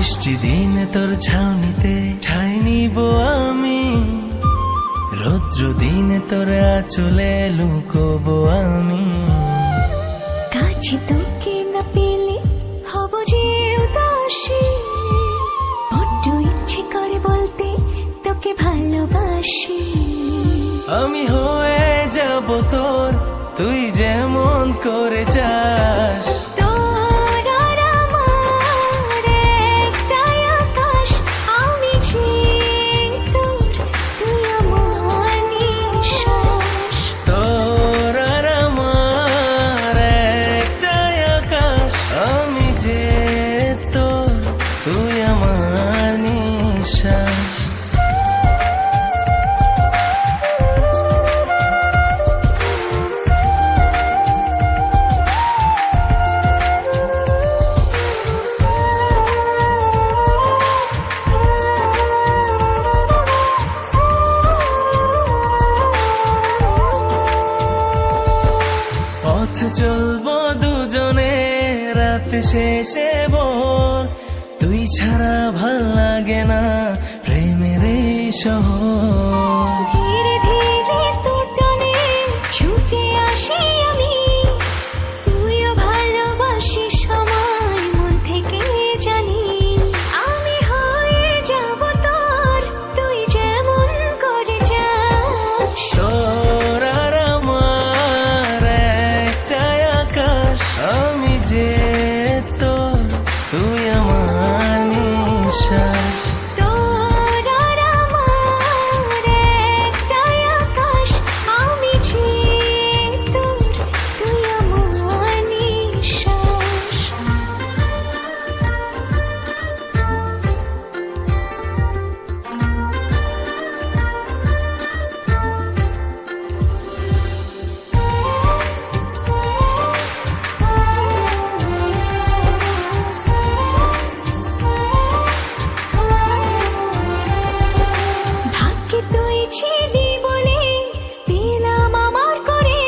বৃষ্টি দিনে তোর ছাউনিতে ঠাঁই নিব আমি, রৌদ্র দিনে তোর আঁচলে লুকোবো আমি। কাছে তোকে না পেলে হব যে উদাসী, বড্ড ইচ্ছে করে বলতে তোকে ভালোবাসি। আমি হয়ে যাব তোর, তুই যেমন করে চাস। তোর আর আমার একটাই আকাশ, আমি যে তোর, তুই আমার নিঃশ্বাস। তোর আর আমার একটাই আকাশ, আমি যে তোর, তুই আমার নিঃশ্বাস। পথ চলবো দুজনে রাত শেষে ভোর, তুই ছাড়া ভাল লাগে না প্রেমের এই শহর। ধীরে ধীরে তোর টানে ছুটে আসি আমি, তুইও ভালোবাসিস আমায় মন থেকে জানি। আমি হয়ে যাব তোর, তুই যেমন করে যাস। তোর আর আমার একটাই আকাশ, আমি যে তোর, তুই আমার নিঃশ্বাস। তোর আর আমার একটাই আকাশ, আমি যে তোর, তুই আমার নিঃশ্বাস। ভাগ্যে তুই ছিলি বলে পেলাম আমার করে,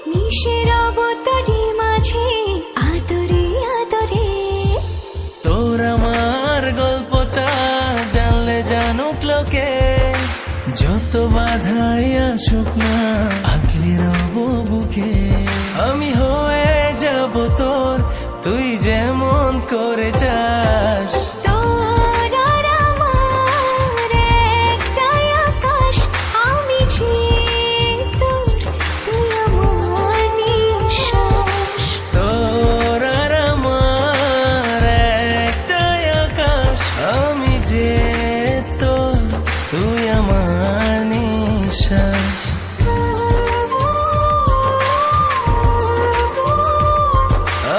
মিশে রব তোরই মাঝে আদরে আদরে। তোর আমার গল্পটা জানলে জানুক লোকে, যত বাধাই আসুক না আগলে রব বুকে। আমি হয়ে যাব তোর, তুই যেমন করে চাস। তোর আর আমার একটাই আকাশ, আমি যে তোর, তুই আমার নিঃশ্বাস। তোর আর আমার একটাই আকাশ, আমি যে তোর, তুই আমার নিঃশ্বাস।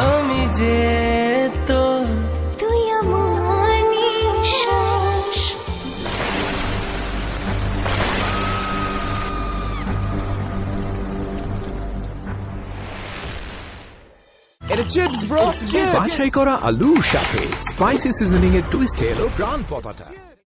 আমি যে তোর, তুই আমার নিঃশ্বাস। এটা চিপস ব্রো, বাছাই করা আলুর সাথে স্পাইসি সিজনিং এর টুইস্ট এলো প্রাণ পতাটা।